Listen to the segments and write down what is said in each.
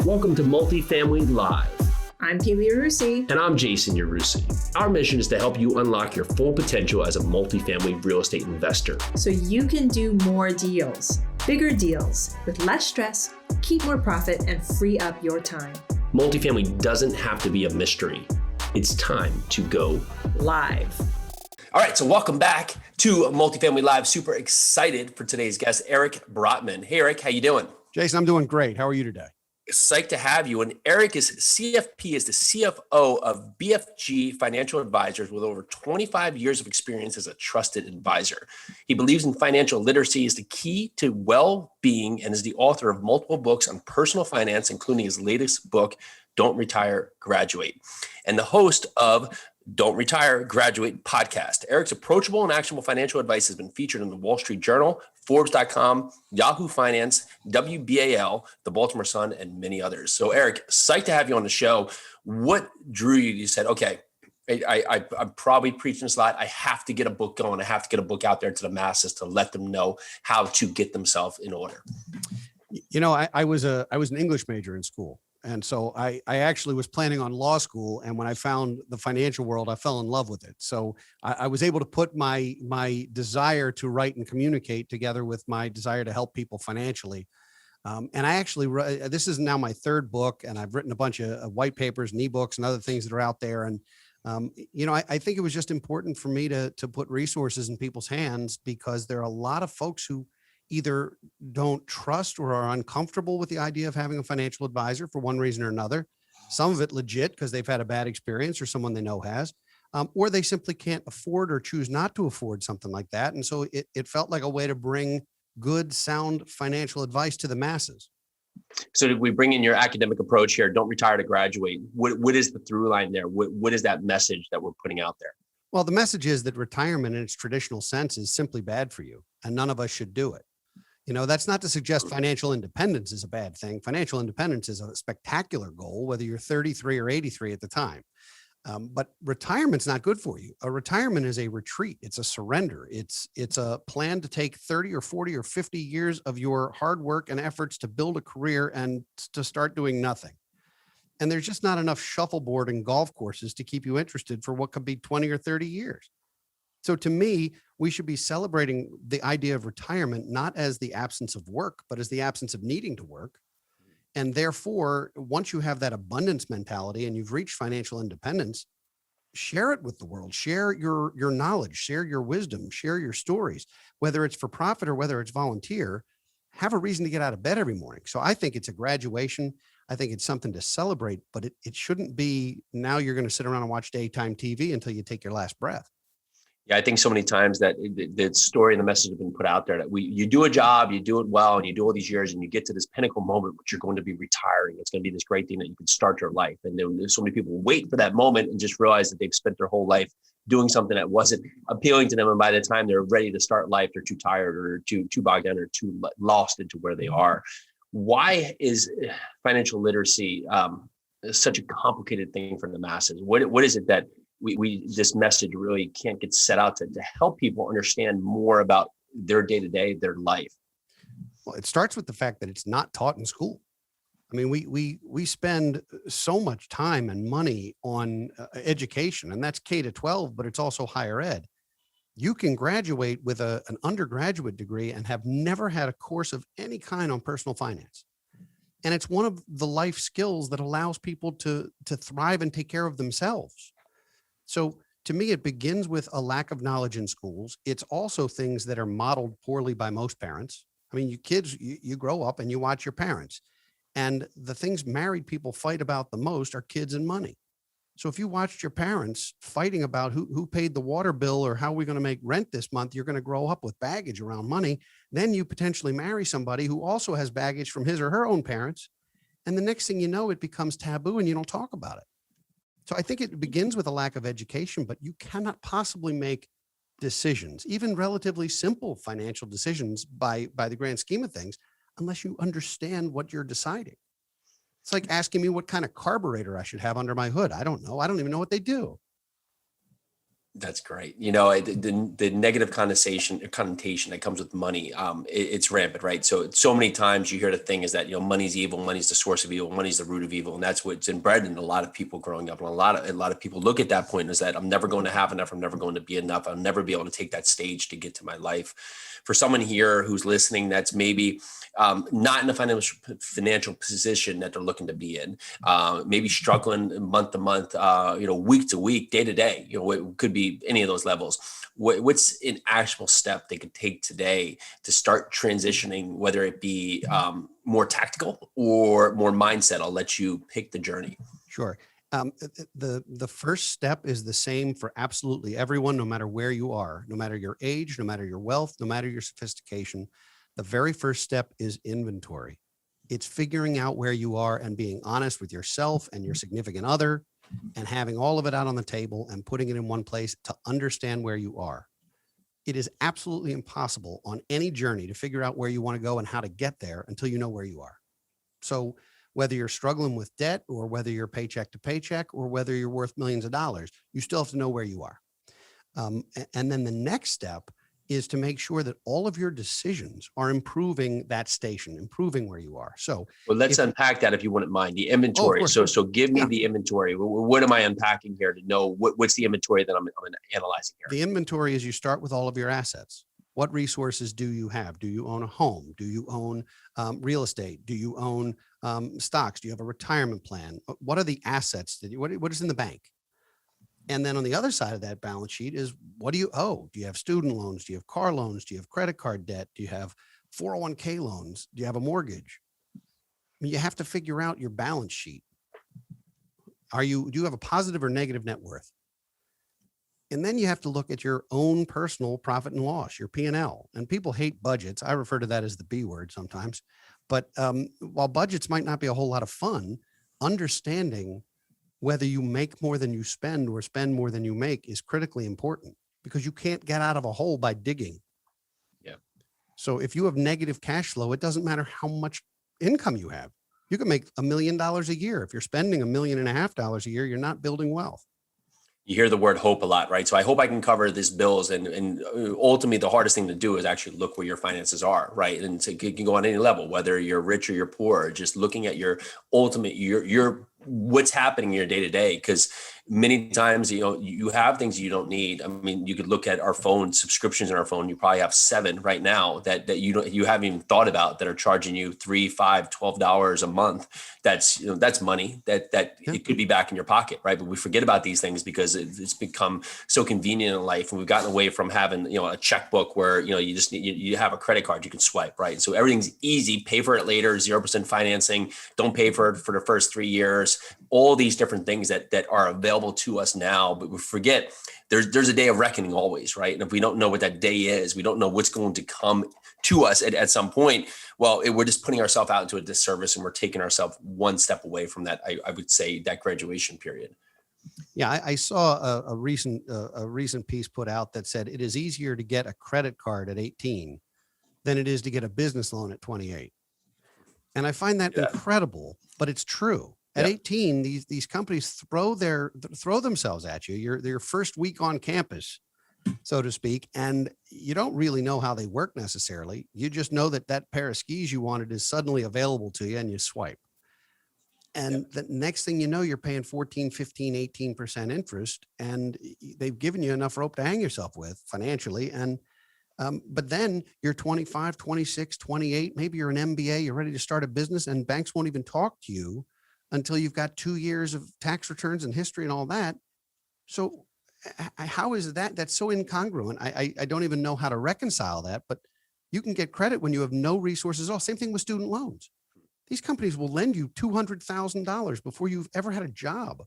Welcome to Multifamily Live. I'm Keely Yarusi. And I'm Jason Yarusi. Our mission is to help you unlock your full potential as a multifamily real estate investor. So you can do more deals, bigger deals, with less stress, keep more profit, and free up your time. Multifamily doesn't have to be a mystery. It's time to go live. All right, so welcome back to Multifamily Live. Super excited for today's guest, Eric Brotman. Hey, Eric, how you doing? Jason, I'm doing great. How are you today? Psyched to have you. And Eric is CFP, is the CFO of BFG Financial Advisors with over 25 years of experience as a trusted advisor. He believes in financial literacy is the key to well-being and is the author of multiple books on personal finance, including his latest book, Don't Retire, Graduate, and the host of Don't Retire, Graduate podcast. Eric's approachable and actionable financial advice has been featured in the Wall Street Journal, Forbes.com, Yahoo Finance, WBAL, the Baltimore Sun, and many others. So Eric, psyched to have you on the show. What drew you? You said, okay, I'm probably preaching this a lot. I have to get a book going. I have to get a book out there to the masses to let them know how to get themselves in order. You know, I was an English major in school. And so I actually was planning on law school. And when I found the financial world, I fell in love with it. So I was able to put my desire to write and communicate together with my desire to help people financially. And I actually, this is now my third book, and I've written a bunch of white papers and ebooks and other things that are out there. And, you know, I think it was just important for me to put resources in people's hands, because there are a lot of folks who either don't trust or are uncomfortable with the idea of having a financial advisor for one reason or another. Some of it legit because they've had a bad experience or someone they know has, or they simply can't afford or choose not to afford something like that. And so it felt like a way to bring good, sound financial advice to the masses. So did we bring in your academic approach here? Don't retire to graduate. What is the through line there? What is that message that we're putting out there? Well, the message is that retirement in its traditional sense is simply bad for you, and none of us should do it. You know, that's not to suggest financial independence is a bad thing. Financial independence is a spectacular goal, whether you're 33 or 83 at the time. But retirement's not good for you. A retirement is a retreat. It's a surrender. It's a plan to take 30 or 40 or 50 years of your hard work and efforts to build a career and to start doing nothing. And there's just not enough shuffleboard and golf courses to keep you interested for what could be 20 or 30 years. So to me, we should be celebrating the idea of retirement, not as the absence of work, but as the absence of needing to work. And therefore, once you have that abundance mentality and you've reached financial independence, share it with the world, share your knowledge, share your wisdom, share your stories, whether it's for profit or whether it's volunteer. Have a reason to get out of bed every morning. So I think it's a graduation. I think it's something to celebrate, but it shouldn't be now you're going to sit around and watch daytime TV until you take your last breath. Yeah, I think so many times that the story and the message have been put out there that you do a job, you do it well, and you do all these years, and you get to this pinnacle moment, which you're going to be retiring. It's going to be this great thing that you can start your life. And then so many people wait for that moment and just realize that they've spent their whole life doing something that wasn't appealing to them. And by the time they're ready to start life, they're too tired or too bogged down or too lost into where they are. Why is financial literacy such a complicated thing for the masses? What is it that we this message really can't get set out to help people understand more about their day-to-day, their life? Well, it starts with the fact that it's not taught in school. I mean, we spend so much time and money on education, and that's K to 12, but it's also higher ed. You can graduate with an undergraduate degree and have never had a course of any kind on personal finance. And it's one of the life skills that allows people to thrive and take care of themselves. So to me, it begins with a lack of knowledge in schools. It's also things that are modeled poorly by most parents. I mean, you kids, you grow up and you watch your parents, and the things married people fight about the most are kids and money. So if you watched your parents fighting about who paid the water bill or how we're going to make rent this month, you're going to grow up with baggage around money. Then you potentially marry somebody who also has baggage from his or her own parents. And the next thing you know, it becomes taboo and you don't talk about it. So I think it begins with a lack of education, but you cannot possibly make decisions, even relatively simple financial decisions by the grand scheme of things, unless you understand what you're deciding. It's like asking me what kind of carburetor I should have under my hood. I don't know. I don't even know what they do. That's great. The negative connotation that comes with money, it's rampant, right? So many times you hear the thing is that, money's evil, money's the source of evil, money's the root of evil. And that's what's inbred in a lot of people growing up. And a lot of people look at that point is that I'm never going to have enough. I'm never going to be enough. I'll never be able to take that stage to get to my life. For someone here who's listening, that's maybe not in a financial position that they're looking to be in, maybe struggling month to month, week to week, day to day, it could be any of those levels. What's an actual step they could take today to start transitioning, whether it be more tactical or more mindset? I'll let you pick the journey. Sure. The first step is the same for absolutely everyone, no matter where you are, no matter your age, no matter your wealth, no matter your sophistication. The very first step is inventory. It's figuring out where you are and being honest with yourself and your significant other and having all of it out on the table and putting it in one place to understand where you are. It is absolutely impossible on any journey to figure out where you want to go and how to get there until you know where you are. So whether you're struggling with debt or whether you're paycheck to paycheck or whether you're worth millions of dollars, you still have to know where you are. And then the next step is to make sure that all of your decisions are improving that station, improving where you are. So let's unpack that if you wouldn't mind, the inventory. So give me the inventory. What am I unpacking here to know what's the inventory that I'm analyzing here? The inventory is you start with all of your assets. What resources do you have? Do you own a home? Do you own real estate? Do you own stocks? Do you have a retirement plan? What are the assets that what is in the bank? And then on the other side of that balance sheet is, what do you owe? Do you have student loans? Do you have car loans? Do you have credit card debt? Do you have 401k loans? Do you have a mortgage? I mean, you have to figure out your balance sheet. Do you have a positive or negative net worth? And then you have to look at your own personal profit and loss, your P&L. And people hate budgets. I refer to that as the B word sometimes. But while budgets might not be a whole lot of fun, understanding whether you make more than you spend or spend more than you make is critically important, because you can't get out of a hole by digging. Yeah. So if you have negative cash flow, it doesn't matter how much income you have. You can make $1 million a year. If you're spending $1.5 million a year, you're not building wealth. You hear the word hope a lot, right? So I hope I can cover this bills, and ultimately the hardest thing to do is actually look where your finances are, right? And so it can go on any level, whether you're rich or you're poor, just looking at your ultimate, your what's happening in your day to day. Because many times, you have things you don't need. I mean, you could look at our phone subscriptions in our phone. You probably have 7 right now that you haven't even thought about, that are charging you $3, $5, $12 a month. That's money that it could be back in your pocket, right? But we forget about these things because it's become so convenient in life, and we've gotten away from having a checkbook where you just you have a credit card you can swipe, right? So everything's easy. Pay for it later. 0% financing. Don't pay for it for the first 3 years. All these different things that are available to us now, but we forget there's a day of reckoning always, right? And if we don't know what that day is, we don't know what's going to come to us at some point. Well, we're just putting ourselves out into a disservice, and we're taking ourselves one step away from that. I would say that graduation period. Yeah, I saw a recent piece put out that said it is easier to get a credit card at 18 than it is to get a business loan at 28. And I find that incredible, but it's true. At 18, these companies throw themselves at you. You're your first week on campus, so to speak, and you don't really know how they work necessarily. You just know that pair of skis you wanted is suddenly available to you, and you swipe. And the next thing you know, you're paying 14, 15, 18% interest, and they've given you enough rope to hang yourself with financially. And but then you're 25, 26, 28, maybe you're an MBA, you're ready to start a business, and banks won't even talk to you until you've got 2 years of tax returns and history and all that. So how is that? That's so incongruent. I don't even know how to reconcile that, but you can get credit when you have no resources at all. Same thing with student loans. These companies will lend you $200,000 before you've ever had a job.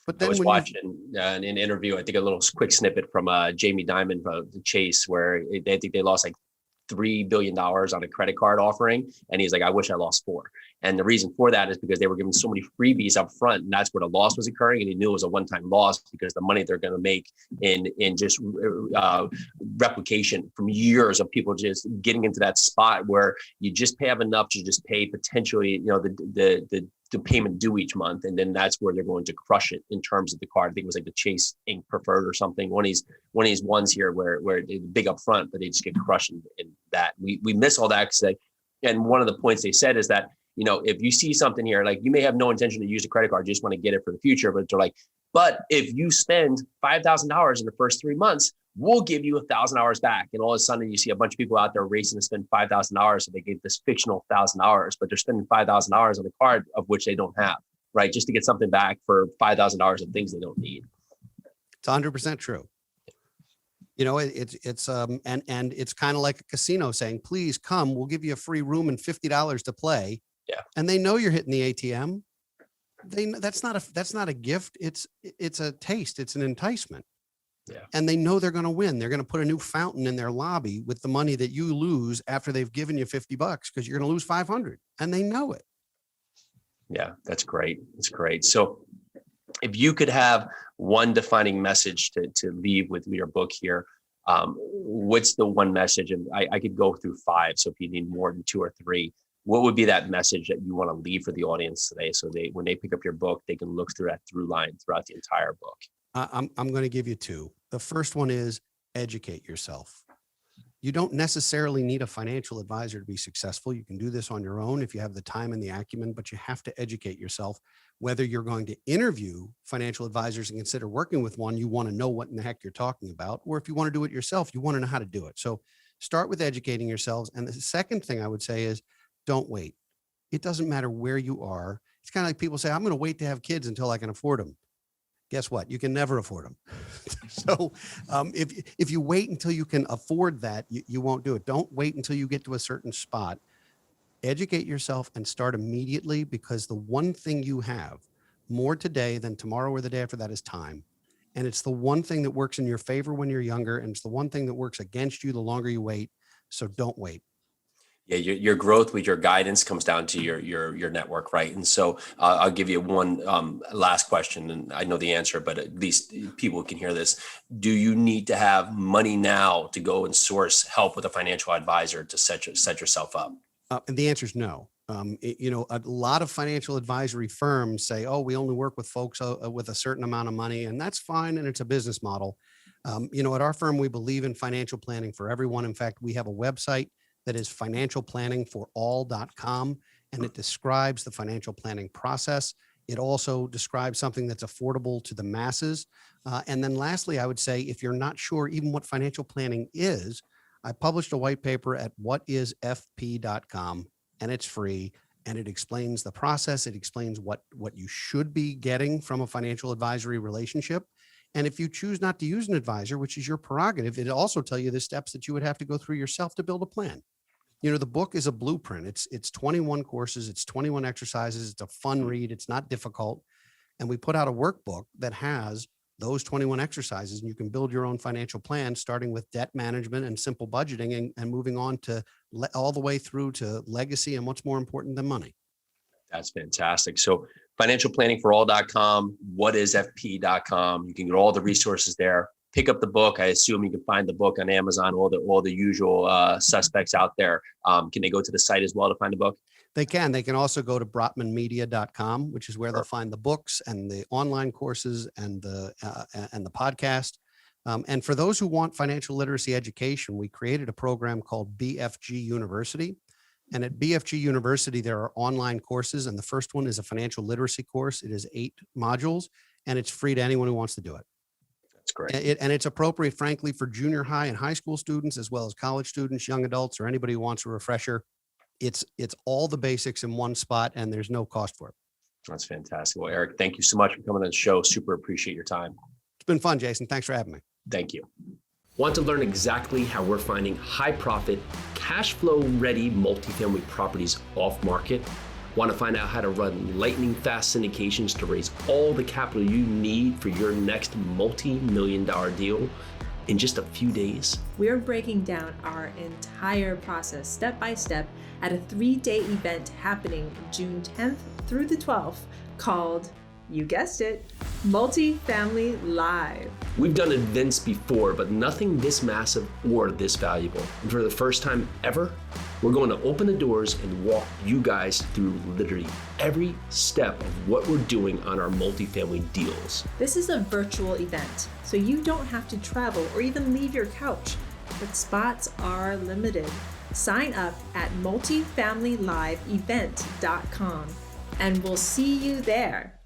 But then I was watching an interview, I think a little quick snippet from Jamie Dimon of Chase, where they think they lost like $3 billion on a credit card offering. And he's like, I wish I lost 4. And the reason for that is because they were giving so many freebies up front, and that's where the loss was occurring. And he knew it was a one-time loss because the money they're going to make in just replication from years of people just getting into that spot where you just have enough to just pay potentially, the the payment due each month. And then that's where they're going to crush it in terms of the card. I think it was like the Chase Ink Preferred or something. One of these ones here where it's big up front, but they just get crushed in that. We miss all that because and one of the points they said is that, if you see something here, like you may have no intention to use a credit card, you just want to get it for the future, but they're like, but if you spend $5,000 in the first 3 months, we'll give you $1,000 back. And all of a sudden you see a bunch of people out there racing to spend $5,000. So they get this fictional $1,000, but they're spending $5,000 on the card of which they don't have, right? Just to get something back for $5,000 of things they don't need. It's 100% true. And it's kind of like a casino saying, please come, we'll give you a free room and $50 to play. Yeah. And they know you're hitting the ATM. That's not a gift. It's a taste. It's an enticement. Yeah. And they know they're going to win. They're going to put a new fountain in their lobby with the money that you lose after they've given you $50 because you're going to lose 500 and they know it. Yeah, that's great. That's great. So if you could have one defining message to leave with your book here, what's the one message? And I could go through 5. So if you need more than 2 or 3, what would be that message that you want to leave for the audience today? So when they pick up your book, they can look through that through line throughout the entire book. I'm going to give you 2. The first one is educate yourself. You don't necessarily need a financial advisor to be successful. You can do this on your own if you have the time and the acumen, but you have to educate yourself. Whether you're going to interview financial advisors and consider working with one, you want to know what in the heck you're talking about. Or if you want to do it yourself, you want to know how to do it. So start with educating yourselves. And the second thing I would say is don't wait. It doesn't matter where you are. It's kind of like people say, I'm going to wait to have kids until I can afford them. Guess what? You can never afford them. So if you wait until you can afford that, you won't do it. Don't wait until you get to a certain spot. Educate yourself and start immediately, because the one thing you have more today than tomorrow or the day after that is time. And it's the one thing that works in your favor when you're younger. And it's the one thing that works against you the longer you wait. So don't wait. Yeah, your growth with your guidance comes down to your network, right? And so I'll give you one last question, and I know the answer, but at least people can hear this. Do you need to have money now to go and source help with a financial advisor to set yourself up? And the answer is no. A lot of financial advisory firms say, oh, we only work with folks with a certain amount of money, and that's fine, and it's a business model. At our firm, we believe in financial planning for everyone. In fact, we have a website that is financialplanningforall.com, and it describes the financial planning process. It also describes something that's affordable to the masses. And then lastly, I would say, if you're not sure even what financial planning is, I published a white paper at whatisfp.com, and it's free. And it explains the process. It explains what you should be getting from a financial advisory relationship. And if you choose not to use an advisor, which is your prerogative, it also tells you the steps that you would have to go through yourself to build a plan. The book is a blueprint. It's 21 courses. It's 21 exercises. It's a fun read. It's not difficult. And we put out a workbook that has those 21 exercises, and you can build your own financial plan, starting with debt management and simple budgeting and moving on to all the way through to legacy and what's more important than money. That's fantastic. So financialplanningforall.com, whatisfp.com. You can get all the resources there. Pick up the book. I assume you can find the book on Amazon, all the usual suspects out there. Can they go to the site as well to find the book? They can. They can also go to brotmanmedia.com, which is where they'll find the books and the online courses and the podcast. And for those who want financial literacy education, we created a program called BFG University. And at BFG University, there are online courses. And the first one is a financial literacy course. It is 8 modules, and it's free to anyone who wants to do it. That's great. And it's appropriate, frankly, for junior high and high school students, as well as college students, young adults, or anybody who wants a refresher. It's all the basics in one spot, and there's no cost for it. That's fantastic. Well, Eric, thank you so much for coming on the show. Super appreciate your time. It's been fun, Jason. Thanks for having me. Thank you. Want to learn exactly how we're finding high profit, cash flow ready multifamily properties off market? Want to find out how to run lightning fast syndications to raise all the capital you need for your next multi-million-dollar deal in just a few days? We're breaking down our entire process step by step at a 3-day event happening June 10th through the 12th called, you guessed it, Multifamily Live. We've done events before, but nothing this massive or this valuable. And for the first time ever, We're going to open the doors and walk you guys through literally every step of what we're doing on our multifamily deals. This is a virtual event, so you don't have to travel or even leave your couch, but spots are limited. Sign up at multifamilyliveevent.com and we'll see you there.